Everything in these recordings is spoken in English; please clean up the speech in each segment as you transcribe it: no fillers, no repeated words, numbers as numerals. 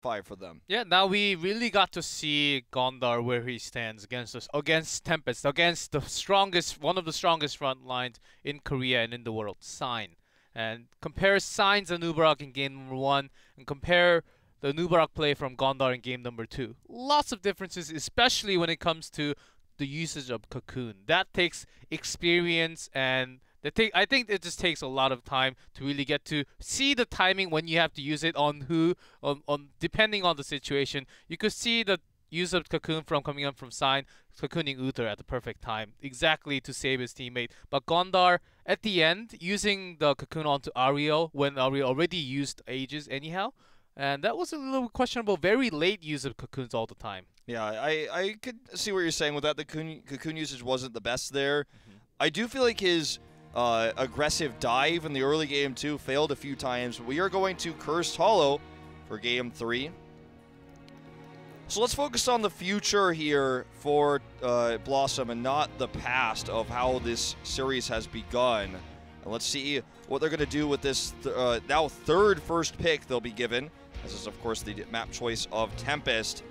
5 for them. Yeah, now we really got to see Gondar where he stands against us, against Tempest, against the strongest, one of the strongest front lines in Korea and in the world, Sign. And compare Sign's Anubarak in game number 1 and compare the Anubarak play from Gondar in game number 2. Lots of differences, especially when it comes to the usage of Cocoon. That takes experience, and I think it just takes a lot of time to really get to see the timing when you have to use it on who, on depending on the situation. You could see the use of Cocoon from coming up from Sign, cocooning Uther at the perfect time, exactly to save his teammate. But Gondar, at the end, using the Cocoon onto Ariel when Ariel already used Aegis anyhow, and that was a little questionable, very late use of Cocoons all the time. Yeah, I could see what you're saying with that. The cocoon usage wasn't the best there. I do feel like his aggressive dive in the early game, too, failed a few times. We are going to Cursed Hollow for game 3. So let's focus on the future here for BlossoM and not the past of how this series has begun. And let's see what they're going to do with this now third first pick they'll be given. This is, of course, the map choice of Tempest.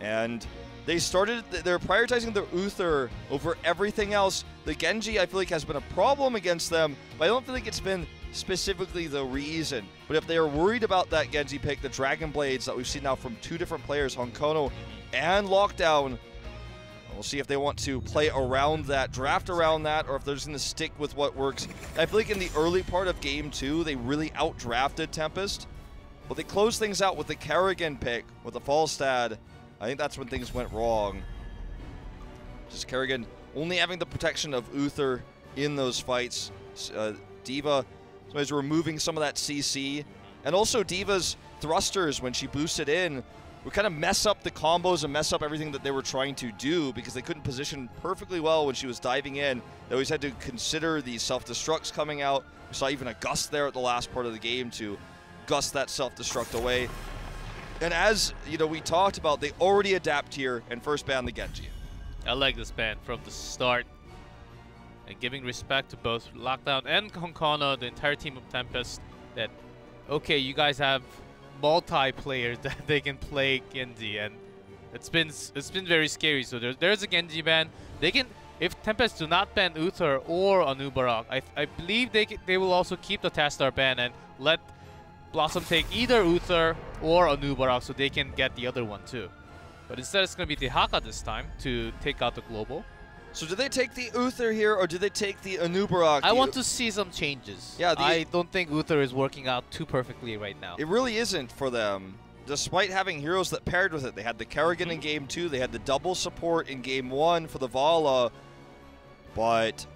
And they're prioritizing the Uther over everything else. The Genji, I feel like, has been a problem against them, but I don't feel like it's been specifically the reason. But if they are worried about that Genji pick, the Dragon Blades that we've seen now from 2 different players, Honkono and Lockdown, we'll see if they want to play around that, draft around that, or if they're just going to stick with what works. I feel like in the early part of Game 2, they really outdrafted Tempest, but they closed things out with the Kerrigan pick, with the Falstad. I think that's when things went wrong. Just Kerrigan only having the protection of Uther in those fights. D.Va is removing some of that CC. And also D.Va's thrusters, when she boosted in, would kind of mess up the combos and mess up everything that they were trying to do because they couldn't position perfectly well when she was diving in. They always had to consider the self-destructs coming out. We saw even a gust there at the last part of the game to gust that self-destruct away. And as we talked about, they already adapt here and first ban the Genji. I like this ban from the start. And giving respect to both Lockdown and Honkono, the entire team of Tempest, that, okay, you guys have multi-players that they can play Genji, and it's been very scary. So there's a Genji ban. They can, if Tempest do not ban Uther or Anubarak, I believe they will also keep the Tastar ban and let BlossoM take either Uther or Anubarak so they can get the other one too. But instead it's going to be Dehaka this time to take out the global. So do they take the Uther here or do they take the Anubarak? I want to see some changes. Yeah, I don't think Uther is working out too perfectly right now. It really isn't for them. Despite having heroes that paired with it. They had the Kerrigan in Game 2. They had the double support in Game 1 for the Vala. But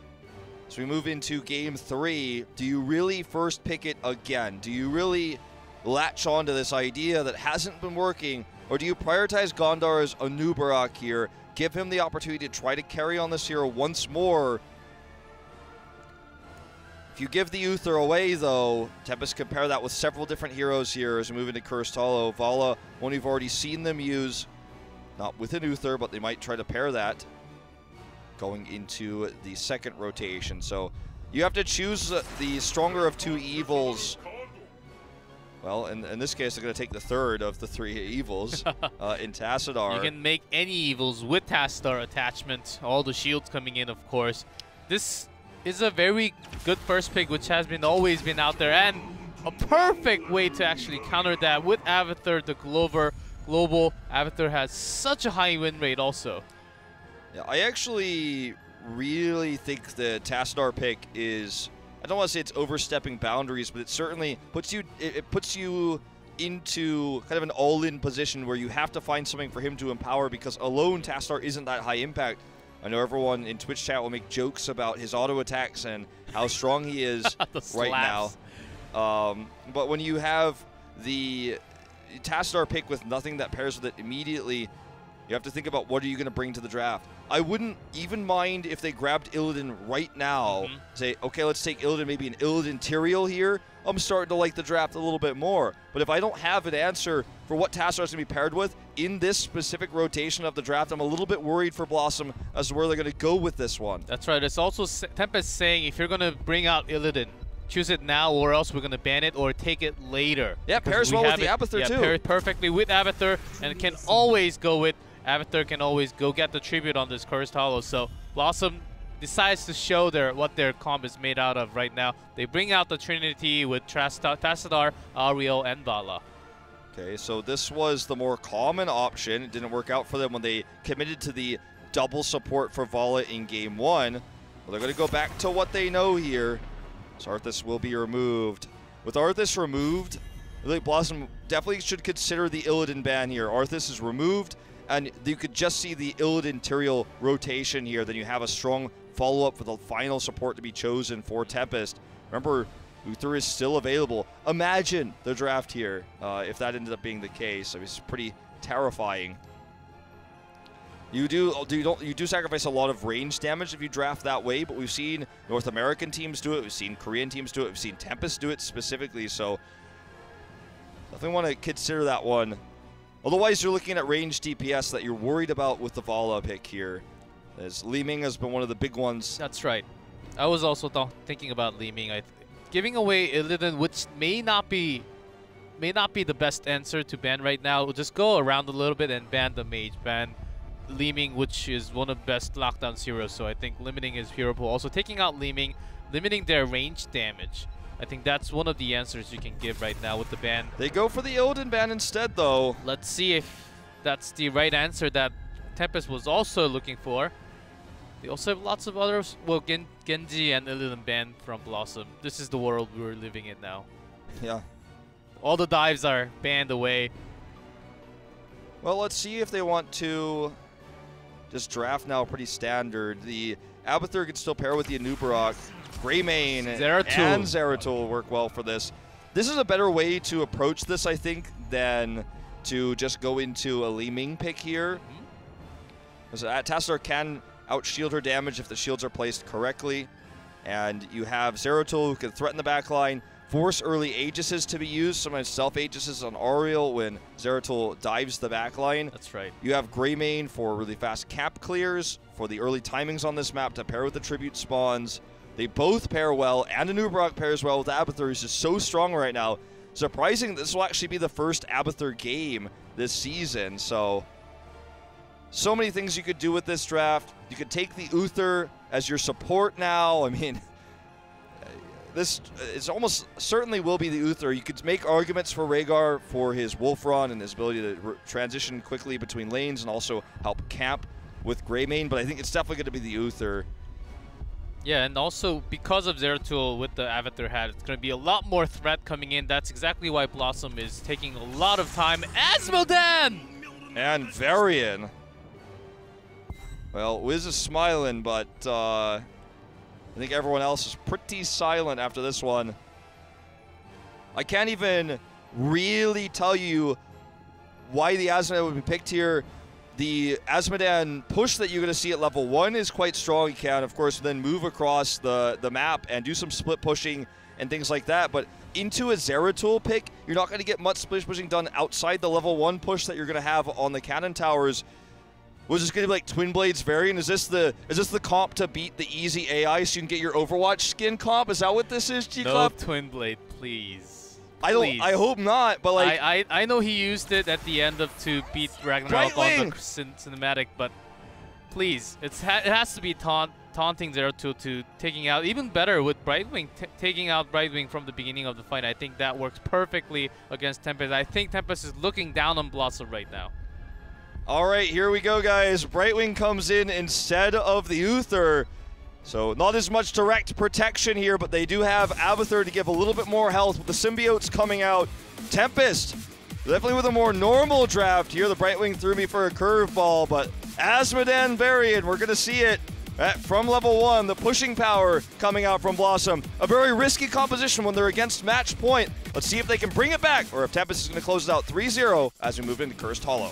as we move into Game 3, do you really first pick it again? Do you really latch on to this idea that hasn't been working? Or do you prioritize Gondar's Anubarak here, give him the opportunity to try to carry on this hero once more? If you give the Uther away, though, Tempest can pair that with several different heroes here as we move into Cursed Hollow. Vala, one you've already seen them use, not with an Uther, but they might try to pair that going into the second rotation. So you have to choose the stronger of 2 evils. Well, in this case, they're going to take the third of the 3 evils in Tassadar. You can make any evils with Tassadar attachment. All the shields coming in, of course. This is a very good first pick, which has always been out there, and a perfect way to actually counter that with Avatar, the global. Avatar has such a high win rate also. Yeah, I actually really think the Tassadar pick is, I don't want to say it's overstepping boundaries, but it certainly puts you, it puts you into kind of an all-in position where you have to find something for him to empower, because alone Tassadar isn't that high impact. I know everyone in Twitch chat will make jokes about his auto attacks and how strong he is right now. But when you have the Tassadar pick with nothing that pairs with it immediately, you have to think about what are you going to bring to the draft. I wouldn't even mind if they grabbed Illidan right now. Say, okay, let's take Illidan, maybe an Illidan Tyrael here. I'm starting to like the draft a little bit more. But if I don't have an answer for what Tassadar is going to be paired with in this specific rotation of the draft, I'm a little bit worried for BlossoM as to where they're going to go with this one. That's right. It's also Tempest saying if you're going to bring out Illidan, choose it now, or else we're gonna ban it or take it later. Yeah, pairs well with the Abathur too. Pairs perfectly with Abathur, and can always go with Abathur. Can always go get the tribute on this Cursed Hollow. So BlossoM decides to show what their comp is made out of right now. They bring out the Trinity with Tassadar, Ariel, and Vala. Okay, so this was the more common option. It didn't work out for them when they committed to the double support for Vala in Game 1. Well, they're going to go back to what they know here. So Arthas will be removed. With Arthas removed, I think BlossoM definitely should consider the Illidan ban here. Arthas is removed, and you could just see the Illidan Tyrael rotation here. Then you have a strong follow-up for the final support to be chosen for Tempest. Remember, Uther is still available. Imagine the draft here if that ended up being the case. I mean, it's pretty terrifying. You do sacrifice a lot of range damage if you draft that way, but we've seen North American teams do it, we've seen Korean teams do it, we've seen Tempest do it specifically, so definitely want to consider that one. Otherwise, you're looking at range DPS that you're worried about with the Vala pick here, as Li Ming has been one of the big ones. That's right. I was also thinking about Li Ming. Giving away Illidan, which may not be the best answer to ban right now. We'll just go around a little bit and ban the mage, ban Li Ming, which is one of the best lockdown heroes, so I think limiting his hero pool. Also taking out Li Ming, limiting their range damage. I think that's one of the answers you can give right now with the ban. They go for the Illidan ban instead, though. Let's see if that's the right answer that Tempest was also looking for. They also have lots of others. Well, Genji and Illidan banned from BlossoM. This is the world we're living in now. Yeah. All the dives are banned away. Well, let's see if they want to just draft now pretty standard. The Abathur can still pair with the Anubarak. Greymane and Zeratul work well for this. This is a better way to approach this, I think, than to just go into a Li Ming pick here. Tassadar can outshield her damage if the shields are placed correctly. And you have Zeratul who can threaten the backline, force early Aegises to be used, sometimes self-Aegises on Ariel when Zeratul dives the backline. That's right. You have Greymane for really fast cap clears, for the early timings on this map to pair with the tribute spawns. They both pair well, and Anubarak pairs well with Abathur, who's just so strong right now. Surprising, this will actually be the first Abathur game this season, so many things you could do with this draft. You could take the Uther as your support now. I mean, this is almost certainly will be the Uther. You could make arguments for Rhaegar for his Wolf Run and his ability to transition quickly between lanes and also help camp with Greymane, but I think it's definitely going to be the Uther. Yeah, and also because of Zeratul with the Abathur hat, it's going to be a lot more threat coming in. That's exactly why BlossoM is taking a lot of time. Asmodan! And Varian. Well, Wiz is smiling, but I think everyone else is pretty silent after this one. I can't even really tell you why the Asmodan would be picked here. The Asmodan push that you're going to see at level 1 is quite strong. You can, of course, then move across the map and do some split pushing and things like that. But into a Zeratul pick, you're not going to get much split pushing done outside the level 1 push that you're going to have on the cannon towers. Was this going to be like Twin Blades variant? Is this the comp to beat the easy AI so you can get your Overwatch skin comp? Is that what this is, G-Club? No Twin Blade, please. I hope not, but like I know he used it at the end to beat Ragnarok on the cinematic, but please, it has to be taunting Zeratul to taking out, even better with Brightwing, taking out Brightwing from the beginning of the fight. I think that works perfectly against Tempest. I think Tempest is looking down on BlossoM right now. All right, here we go, guys. Brightwing comes in instead of the Uther. So not as much direct protection here, but they do have Abathur to give a little bit more health with the symbiotes coming out. Tempest, definitely with a more normal draft here. The Brightwing threw me for a curveball, but Asmodan Varian, we're going to see it from level 1. The pushing power coming out from BlossoM. A very risky composition when they're against match point. Let's see if they can bring it back, or if Tempest is going to close it out 3-0 as we move into Cursed Hollow.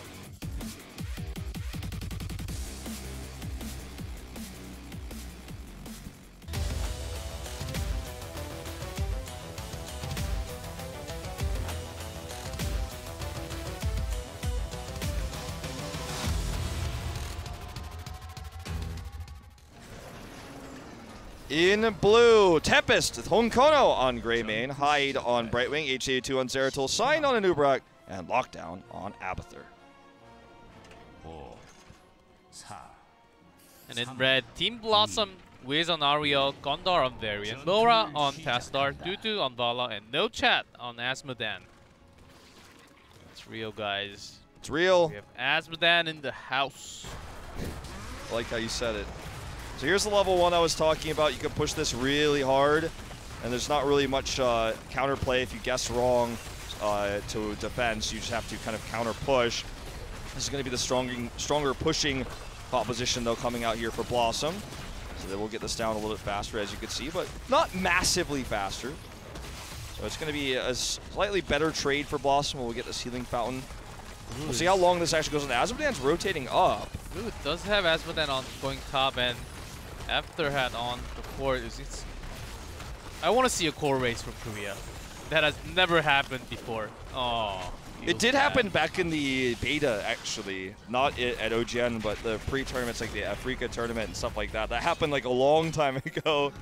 In blue, Tempest, Honkono on Greymane, Hyde on Brightwing, HGC on Zeratul, Sign on Anubrak, and Lockdown on Abathur. And in red, Team BlossoM, Wiz on Ariel, Gondar on Varian, Nora on Tassadar, Dudu on Vala, and No Chat on Asmodan. It's real, guys. It's real. We have Asmodan in the house. I like how you said it. So here's the level 1 I was talking about. You can push this really hard, and there's not really much counterplay if you guess wrong to defense. You just have to kind of counter push. This is going to be the stronger pushing opposition, though, coming out here for BlossoM. So they will get this down a little bit faster, as you can see, but not massively faster. So it's going to be a slightly better trade for BlossoM when we get this healing fountain. We'll see how long this actually goes on. Asmodan's rotating up. Ooh, it does have Asmodan on going top, and after had on before. I want to see a core race from Korea. That has never happened before. Oh. It did happen back in the beta, actually. Not at OGN, but the pre-tournaments like the Africa tournament and stuff like that. That happened like a long time ago.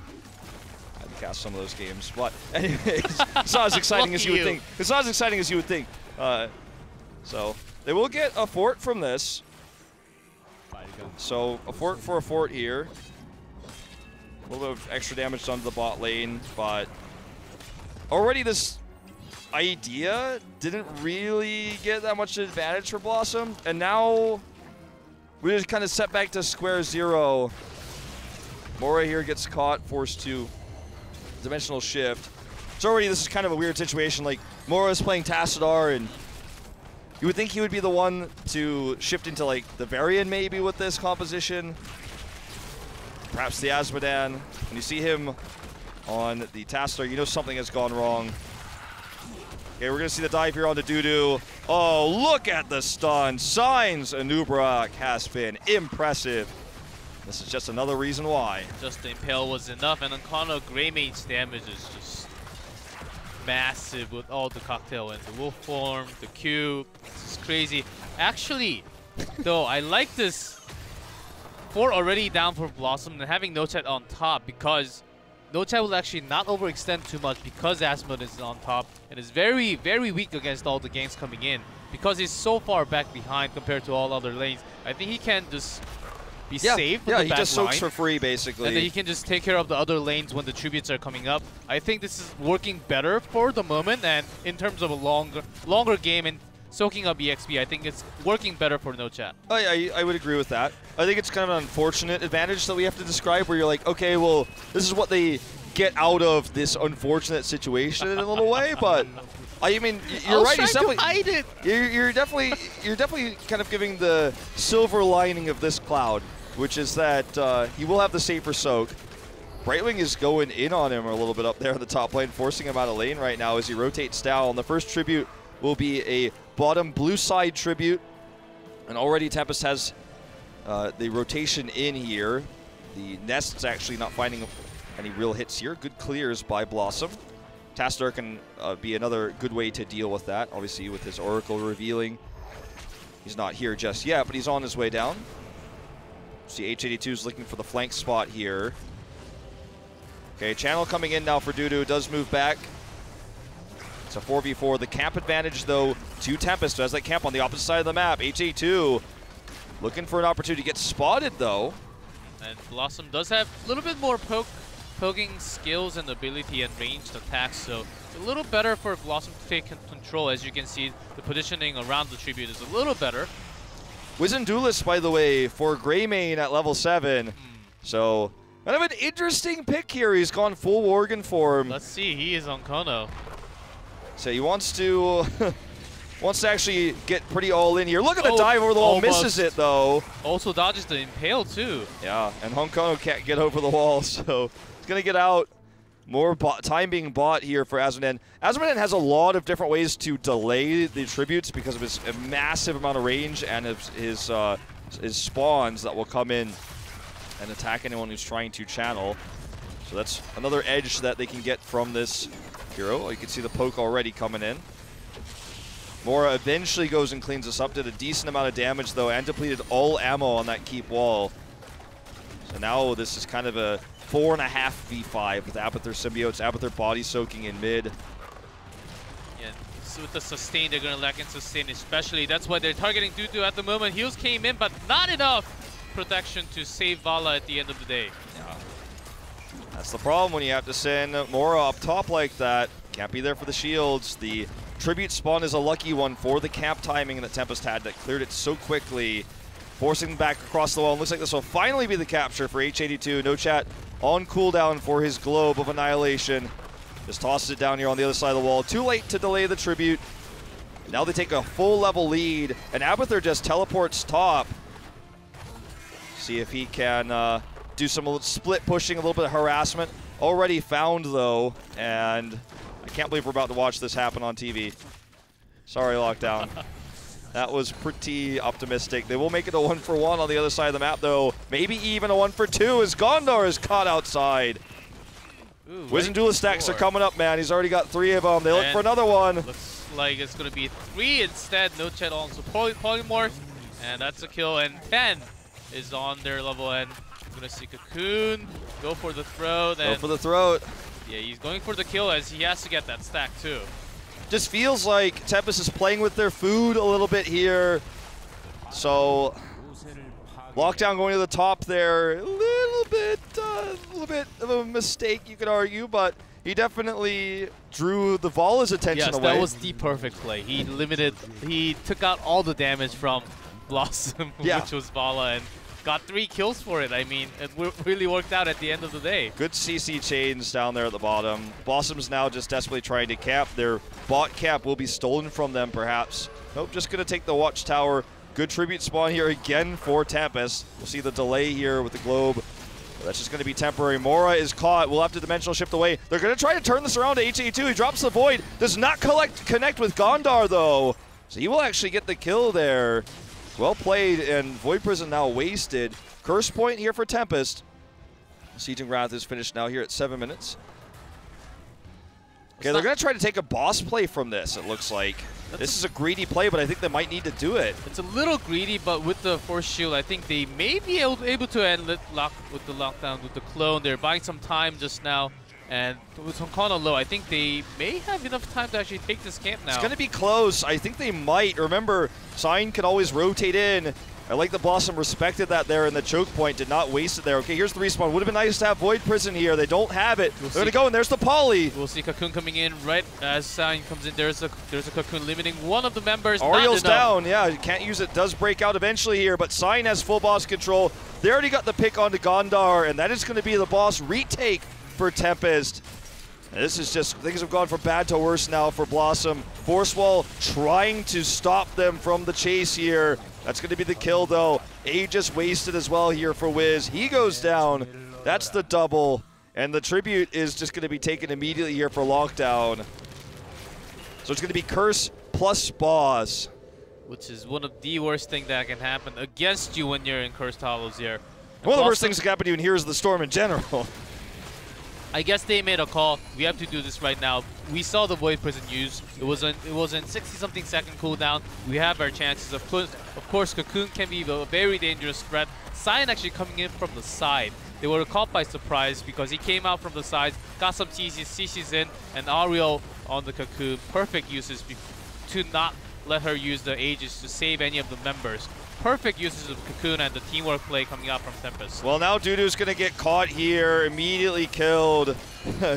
I had to cast some of those games. But anyways, it's not as exciting as you would think. It's not as exciting as you would think. So they will get a fort from this. So a fort for a fort here. A little bit of extra damage done to the bot lane, but already this idea didn't really get that much advantage for BlossoM, and now we just kind of set back to square zero. Mora here gets caught, forced to dimensional shift. So already this is kind of a weird situation. Like, Mora is playing Tassadar, and you would think he would be the one to shift into like the Varian maybe with this composition. Perhaps the Asmodan. When you see him on the Tassadar, you know something has gone wrong. Okay, we're going to see the dive here onto Dudu. Oh, look at the stun. Signs Anubrak has been impressive. This is just another reason why. Just the Impale was enough, and Honkono Greymane's damage is just massive with all the cocktail and the wolf form, the cube. This is crazy. Actually, though, I like this 4 already down for BlossoM and having No Chat on top, because No Chat will actually not overextend too much because Asmod is on top and is very, very weak against all the ganks coming in because he's so far back behind compared to all other lanes. I think he can just be safe with the he back just line, soaks for free, basically. and then he can just take care of the other lanes when the tributes are coming up. I think this is working better for the moment, and in terms of a longer game and soaking up EXP, I think it's working better for No Chat. I would agree with that. I think it's kind of an unfortunate advantage that we have to describe, where you're like, okay, well, this is what they get out of this unfortunate situation in a little way, but I mean, you're right. He's definitely hide it. You're definitely kind of giving the silver lining of this cloud, which is that he will have the safer soak. Brightwing is going in on him a little bit up there in the top lane, forcing him out of lane right now as he rotates down. The first tribute will be a bottom blue side tribute, and already Tempest has the rotation in here. The Nest's actually not finding any real hits here. Good clears by BlossoM. Tassadar can be another good way to deal with that. Obviously, with his Oracle revealing, he's not here just yet, but he's on his way down. See, H82 is looking for the flank spot here. Okay, channel coming in now for Dudu. Does move back. It's a 4v4. The camp advantage, though, to Tempest, who has that camp on the opposite side of the map. HA2 looking for an opportunity to get spotted, though. And BlossoM does have a little bit more poking skills and ability and ranged attacks, so it's a little better for BlossoM to take control. As you can see, the positioning around the tribute is a little better. Wizen Duelist, by the way, for Greymane at level 7. So, kind of an interesting pick here. He's gone full Worgen form. Let's see, he is on Kono. So he wants to actually get pretty all in here. Look at the dive over the wall, misses it though. Also dodges the Impale too. Yeah, and Honkono can't get over the wall, so he's gonna get out. More time being bought here for Asmodan. Asmodan has a lot of different ways to delay the tributes because of his massive amount of range and his spawns that will come in and attack anyone who's trying to channel. So that's another edge that they can get from this hero. You can see the poke already coming in. Mora eventually goes and cleans this up. Did a decent amount of damage though, and depleted all ammo on that keep wall. And now this is kind of a 4.5 v5 with Abathur symbiotes, Abathur body soaking in mid. Yeah, so with the sustain, they're going to lack in sustain especially. That's why they're targeting Dudu at the moment. Heals came in, but not enough protection to save Vala at the end of the day. Yeah. That's the problem when you have to send Mora up top like that. Can't be there for the shields. The tribute spawn is a lucky one for the camp timing that Tempest had that cleared it so quickly, forcing them back across the wall. Looks like this will finally be the capture for H82. No chat on cooldown for his Globe of Annihilation. Just tosses it down here on the other side of the wall. Too late to delay the tribute. Now they take a full level lead, and Abathur just teleports top. See if he can do some split pushing, a little bit of harassment. Already found though, and I can't believe we're about to watch this happen on TV. Sorry, Lockdown. That was pretty optimistic. They will make it a 1-for-1 on the other side of the map though. Maybe even a 1-for-2 as Gondar is caught outside. Wiz and Duelist stacks are coming up, man. He's already got 3 of them. They look for another one. Looks like it's going to be 3 instead. No chat on, so Polymorph, and that's a kill. And 10 is on their level end. We're going to see Cocoon go for the throat. Go for the throat. Yeah, he's going for the kill as he has to get that stack too. Just feels like Tempest is playing with their food a little bit here. So Lockdown going to the top there, a little bit of a mistake you could argue, but he definitely drew the Vala's attention away. Yes, that was the perfect play. He took out all the damage from BlossoM, which was Vala, and got 3 kills for it. I mean, it really worked out at the end of the day. Good CC chains down there at the bottom. BlossoM's now just desperately trying to cap. Their bot cap will be stolen from them, perhaps. Nope, just going to take the watchtower. Good tribute spawn here again for Tempest. We'll see the delay here with the Globe. But that's just going to be temporary. Mora is caught. We'll have to dimensional shift away. They're going to try to turn this around to H82. He drops the Void. Does not connect with Gondar, though. So he will actually get the kill there. Well played, and Void Prison now wasted. Curse point here for Tempest. Sieging Wrath is finished now here at 7 minutes. Okay, they're going to try to take a boss play from this, it looks like. This is a greedy play, but I think they might need to do it. It's a little greedy, but with the Force Shield, I think they may be able to end with the lockdown with the clone. They're buying some time just now. And with Honkana low, I think they may have enough time to actually take this camp now. It's going to be close. I think they might. Remember, Sign can always rotate in. I like the BlossoM respected that there, and the choke point did not waste it there. Okay, here's the respawn. Would have been nice to have Void Prison here. They don't have it. They're going to go, and there's the poly. We'll see Cocoon coming in right as Sign comes in. There's a Cocoon limiting one of the members. Ariel's down. Yeah, you can't use it. Does break out eventually here, but Sign has full boss control. They already got the pick onto Gondar, and that is going to be the boss retake for Tempest. And this is just, things have gone from bad to worse now for BlossoM. Force Wall trying to stop them from the chase here. That's going to be the kill though. Aegis wasted as well here for Wiz. He goes down. That's the double. And the tribute is just going to be taken immediately here for Lockdown. So it's going to be Curse plus boss. Which is one of the worst things that can happen against you when you're in Cursed Hollows here. And one of the worst things that can happen to you in Heroes of the Storm in general. I guess they made a call. We have to do this right now. We saw the Void Prison use. It was in 60-something second cooldown. We have our chances. Of course, Cocoon can be a very dangerous threat. Cyan actually coming in from the side. They were caught by surprise because he came out from the sides, got some CCs in, and Ariel on the Cocoon. Perfect uses to not let her use the Aegis to save any of the members. Perfect uses of Cocoon and the teamwork play coming out from Tempest. Well, now Dudu's going to get caught here, immediately killed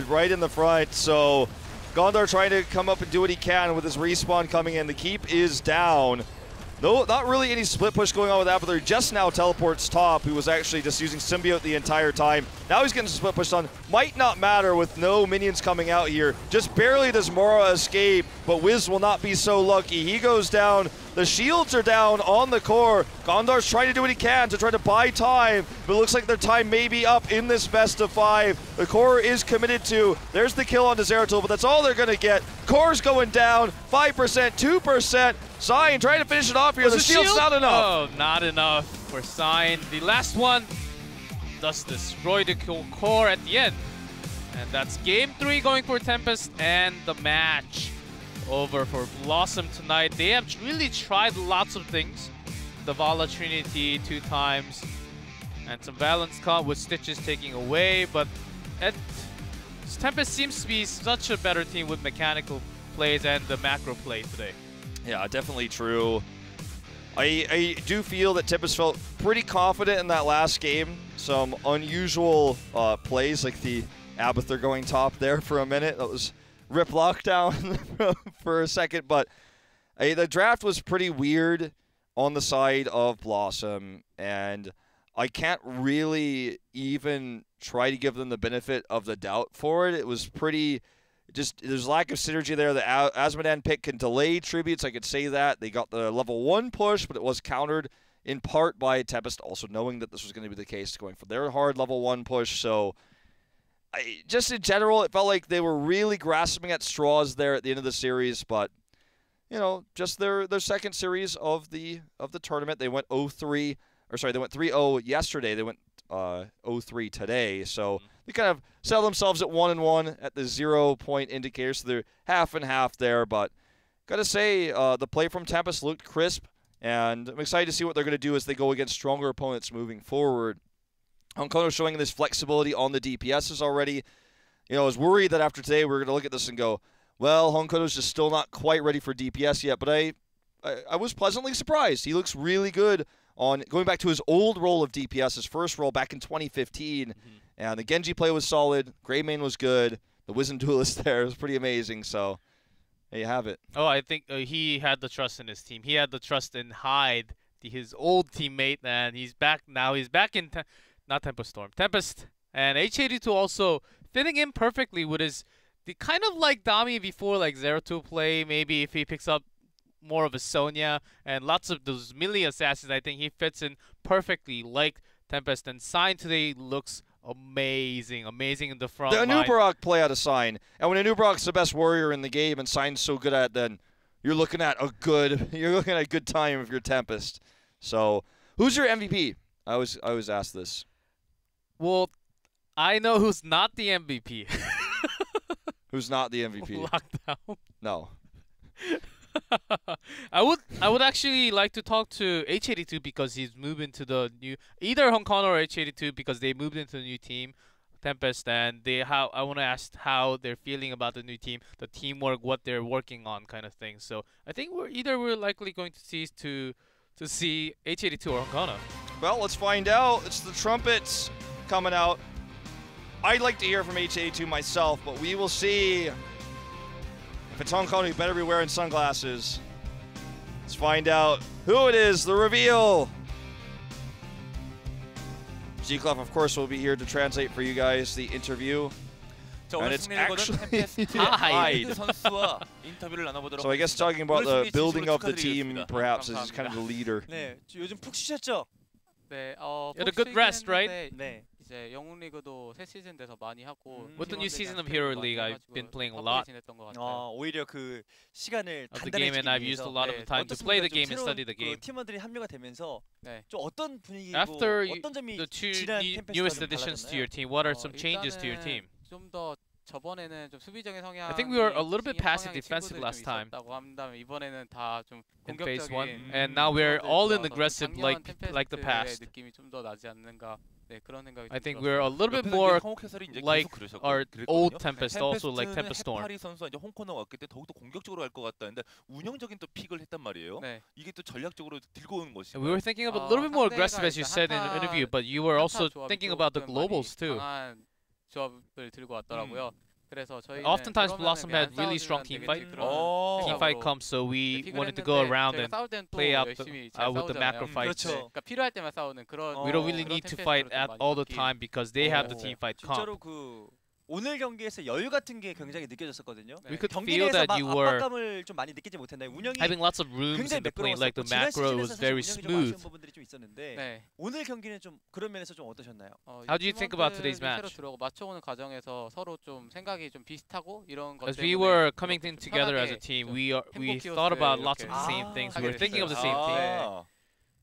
right in the front. So Gondar trying to come up and do what he can with his respawn coming in. The keep is down. No, not really any split push going on with Abathur. Just now teleports top, who was actually just using Symbiote the entire time. Now he's getting split pushed on. Might not matter with no minions coming out here. Just barely does Mora escape, but Wiz will not be so lucky. He goes down. The shields are down on the core. Gondar's trying to do what he can to try to buy time, but it looks like their time may be up in this best of 5. The core is committed to. There's the kill on Zeratul, but that's all they're going to get. Core's going down, 5%, 2%. Sign trying to finish it off here. The shield's not enough. Oh, not enough for Sign. The last one does destroy the core at the end. And that's game 3 going for Tempest, and the match over for BlossoM tonight. They have really tried lots of things. The Vala Trinity 2 times. and some balance comp with Stitches taking away, but Tempest seems to be such a better team with mechanical plays and the macro play today. Yeah, definitely true. I do feel that Tempest felt pretty confident in that last game. Some unusual plays, like the Abathur going top there for a minute. That was rip lockdown for a second, but the draft was pretty weird on the side of BlossoM, and I can't really even try to give them the benefit of the doubt for it. It was pretty, there's lack of synergy there. The Azmodan pick can delay tributes, I could say that. They got the level 1 push, but it was countered in part by Tempest also knowing that this was going to be the case, going for their hard level 1 push. So just in general, it felt like they were really grasping at straws there at the end of the series, but you know, just their second series of the tournament. They went 0-3, or sorry, they went 3-0 yesterday. They went 0-3 today. So they kind of sell themselves at 1-1 at the 0-point indicator. So they're half and half there. But gotta say, the play from Tempest looked crisp, and I'm excited to see what they're gonna do as they go against stronger opponents moving forward. Honkono showing this flexibility on the DPSs already. You know, I was worried that after today we were gonna look at this and go, well, Honkono's just still not quite ready for DPS yet, but I was pleasantly surprised. He looks really good on going back to his old role of DPS, his first role back in 2015. And the Genji play was solid. Greymane was good. The Wisdom Duelist there was pretty amazing. So there you have it. Oh, I think he had the trust in his team. He had the trust in Hyde, his old teammate, and he's back now. He's back in, not Tempest Storm, Tempest. And H82 also fitting in perfectly with his... kind of like Dami before, like 0-2 play, maybe if he picks up more of a Sonya and lots of those melee assassins, I think he fits in perfectly like Tempest. And Sign today looks amazing in the front line. The Anubarak play out of Sign, and when Anubarak's the best warrior in the game and Sign's so good at it, then you're looking at a good time if you're Tempest. So, who's your MVP? I always ask this. Well, I know who's not the MVP. Who's not the MVP? Lockdown. No. I would actually like to talk to H82 because he's moving to the new, either Honkono or H82 because they moved into the new team, Tempest, and I want to ask how they're feeling about the new team, the teamwork, what they're working on, kind of thing. So I think we're likely going to see H82 or Honkono. Well, let's find out. It's the trumpets coming out. I'd like to hear from H82 myself, but we will see. If it's Honkono, you better be wearing sunglasses. Let's find out who it is, the reveal. Zclef, of course, will be here to translate for you guys the interview. And it's actually Hyde. So I guess talking about the building of the team, perhaps, is kind of the leader. 네, 요즘 푹 쉬셨죠? 네, You had a good rest, right? 네. 이제 영웅 리그도 새 시즌 돼서 많이 하고 With the new season of Hero League, I've been playing a lot 오히려 그 시간을 of the game, and I've used a lot of the time to play the game and study the game. 팀원들이 합류가 되면서 네. 좀 어떤 분위기고 After 어떤 점이 the two 지난 newest additions to your team, what are some changes to your team? 좀 더 저번에는 좀 수비적인 성향. I think we were a little bit passive defensive last time 이번에는 다 좀 in phase 1, 공격적인. and now we're all in aggressive like the past. 느낌이 좀 더 나지 않는가. 네, 그런 생각이 I think 들었어요. we're a little bit more like our old Tempest, also like Tempest Storm. 해파리 선수가 이제 홍코너 왔기 때문에 더욱더 공격적으로 갈 것 같다는데 운영적인 또 픽을 했단 말이에요. 네. 이게 또 전략적으로 들고 오는 것이. We were thinking of a little bit more aggressive, as you said in the interview, but you were also thinking about the globals too. 강한 조합을 들고 왔더라고요. 그래서 저희 Oftentimes BlossoM had really strong team fight. Team fight comes, so we wanted to go around and play out with the macro fights. 그러니까 필요할 때만 싸우는 그런. We don't really need to fight at all the time because they have the team fight comp. 진짜로 그 오늘 경기에서 여유 같은 게 굉장히 느껴졌었거든요. We could 경기 feel 내에서 that 막 you were 압박감을 좀 많이 느끼지 못했나요? 운영이 having lots of rooms in the plane, like the macro was very smooth. 부분들이 좀 있었는데 네. 오늘 경기는 좀 그런 면에서 좀 어떠셨나요? How do you think about today's match? 새로 들어오고 맞춰오는 과정에서 서로 좀 생각이 좀 비슷하고 이런 것 As 때문에 we were coming in together as a team, we thought about lots of the same things. We were thinking of the same thing.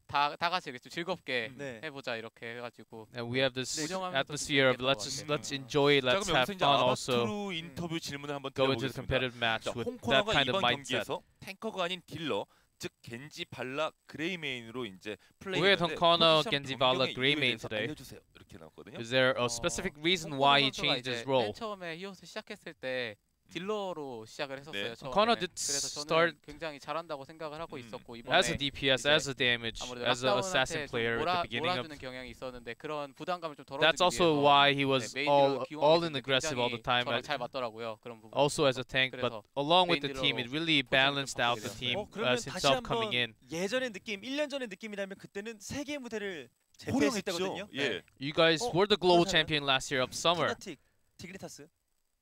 다 같이 이렇게 좀 즐겁게 네. 해보자 이렇게 해가지고. And we have this atmosphere of let's enjoy it, let's have fun also. 인터뷰 질문을 한번 Go into the 드려보겠습니다. competitive match with that 홍코너가 kind of 이번 mindset. 경기에서 탱커가 아닌 딜러 즉 겐지 발라 그레이 메인으로 이제 플레이. We had Honkono, Genji, Vala, Grey main today. 알려주세요. 이렇게 나왔거든요. Is there a specific reason why he changed his role? 맨 처음에 히오스 시작했을 때 딜러로 시작을 했었어요. 네. 처음에는. Honkono did 그래서 저는 start 굉장히 잘한다고 생각을 하고 있었고 이번에 as a DPS, 이제 as a damage, 아무래도 as an assassin 락다운한테 좀 player at the beginning of. 몰아주는 경향이 있었는데 그런 부담감을 좀 That's 덜어주기 also 위해서 why he was 메인 all 딜러 기용하고 in 있는데 aggressive all the time. 굉장히 저랑 잘 맞더라고요. 그런 부분. Also as a tank, but 그래서 along with 메인 the team, it 딜러로 really balanced out the 바꾸게 team 그러면 as 다시 himself 한번 coming in. 예전의 느낌, 1년 전의 느낌이라면 그때는 세계 무대를 제패했을 때거든요. 예. You guys 어, were the global 그렇잖아요. champion last year of summer. 피나틱, 디글리타스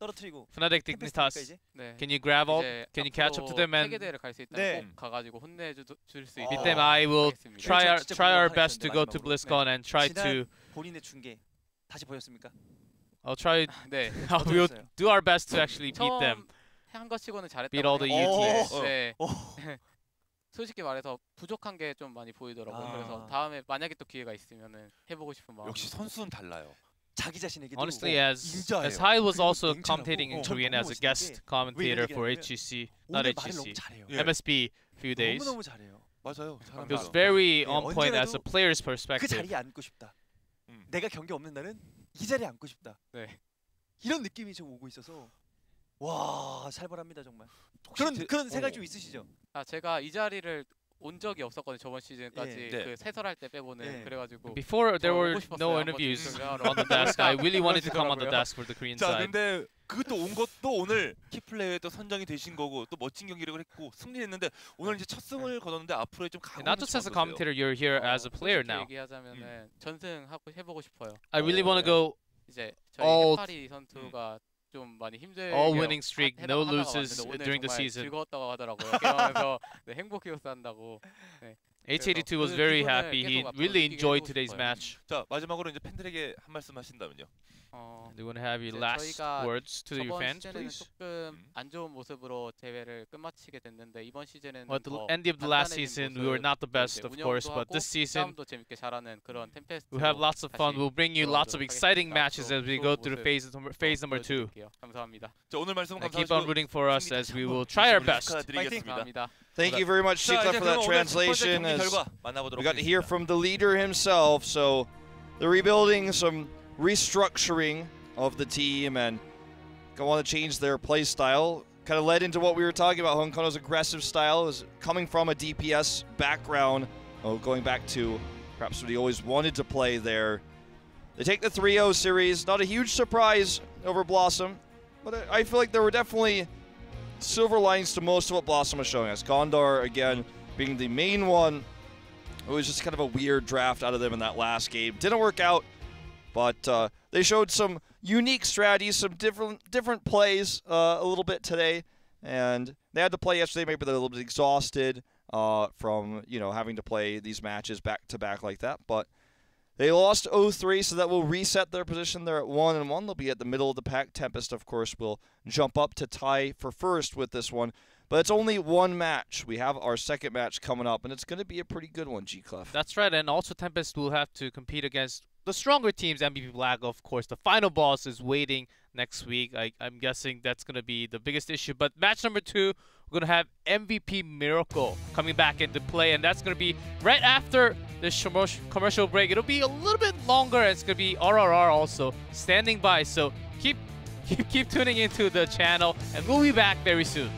떨어뜨리고 Fnatic 템페스트니까 Dignitas. 이제. 네. Can you grab all? 이제 Can you catch up to them and 세계대회를 갈 수 있다면 네. 꼭 가가지고 혼내줄 수 어. beat 있도록 them? I will 하겠습니다. try 저 our 진짜 try our 궁금한 best to 게 go 있었는데, to 마지막으로. BlizzCon and try 지난 to. 본인의 중계 다시 보였습니까? I'll try. 네. We'll 어떠셨어요? do our best to actually beat them. 처음 한 것치고는 잘했다고 Beat all the 생각하는데, UTS. 네. 어. 솔직히 말해서 부족한 게 좀 많이 보이더라고요. 아. 그래서 다음에 만약에 또 기회가 있으면은 해보고 싶은 마음. 역시 선수는 달라요. 자기 자신에게도 Honestly, as 인자예요. Hyde was also 그리고 commentating in 냉철하고, Korean as a 너무 guest 멋있는 게 commentator 왜 for 이런 HGC, not 오늘 말을 너무 HGC, 잘해요. 예. MSB few days. 너무너무 잘해요. 맞아요. It was 잘한다. very 네, on point as a 언제라도 player's 그 perspective. 자리에 앉고 싶다. 음. 내가 경기 없는 날은 이 자리에 앉고 싶다. 네. 이런 느낌이 좀 오고 있어서 와 살벌합니다 정말. 혹시 그런 생각 좀 있으시죠? 아 제가 이 자리를 온 적이 없었거든요. 저번 시즌까지 예. 네. 그 세설할 때 빼고는 예. 그래가지고 Before there 저 were 오고 싶었어요. no 한번 interviews 좀 하러. on the desk. I really wanted to come on the 그러시더라고요. desk for the Korean 자, side. 근데 그것도 온 것도 오늘 키플레이에 또 선정이 되신 거고 또 멋진 경기력을 했고 승리했는데 오늘 이제 첫 승을 거뒀는데 앞으로의 좀 각오. And not just as a commentator, you're here as a player 솔직히 now. 얘기하자면은 전승하고 해보고 싶어요. I really want to go 이제 저희 all- 해파리 선수가 좀 많이 힘들게 all winning streak, 하- no 하다가 loses 왔는데 오늘 during the 정말 season. 즐거웠다고 하더라고요. 게임하면서 네, 행복해서 한다고. H82 was 그 very 기분을 happy. He 계속 앞으로 really 느끼게 enjoyed 해보고 today's 싶어요. match. 자, 마지막으로 이제 팬들에게 한 말씀 하신다면요. Do you want to have your 이제 last 저희가 words to your 저번 fans, 시즌에는 please? 조금 안 좋은 모습으로 대회를 끝마치게 됐는데 이번 시즌에는 Well, at the 더 end of the last 단단해진 season, we were 모습, not the best, 이제 of course, 운영도 but 하고 this season, 싸움도 재밌게 잘하는 그런 템페스트. we'll have lots of fun. We'll bring you lots of exciting matches as we go through phase number 2. 감사합니다. 자, 오늘 말씀 And keep on 감사하시고 rooting for us as we will try our best. 축하드리겠습니다. 감사합니다. Thank you very much, 자, Chika, 이제 for that 그럼 오늘 첫 번째 translation. 경기 As 결과 만나보도록 we got to hear 하겠습니다. from the leader himself. So they're rebuilding, some restructuring of the team, and going to want to change their play style. Kind of led into what we were talking about. Honkono's aggressive style is coming from a DPS background, going back to perhaps what he always wanted to play there. They take the 3-0 series. Not a huge surprise over BlossoM, but I feel like there were definitely silver linings to most of what BlossoM was showing us. Gondar, again, being the main one. It was just kind of a weird draft out of them in that last game. Didn't work out, but they showed some unique strategies, some different plays a little bit today. And they had to play yesterday. Maybe they're a little bit exhausted from, having to play these matches back-to-back like that. But they lost 0-3, so that will reset their position. They're at 1-1. They'll be at the middle of the pack. Tempest, of course, will jump up to tie for first with this one. But it's only one match. We have our second match coming up, and it's going to be a pretty good one, G-Clef. That's right, and also Tempest will have to compete against the stronger teams, MVP Black, of course. The final boss is waiting next week. I'm guessing that's going to be the biggest issue. But match number 2, we're going to have MVP Miracle coming back into play, and that's going to be right after this commercial break. It'll be a little bit longer, and it's going to be RRR also standing by. So keep tuning into the channel, and we'll be back very soon.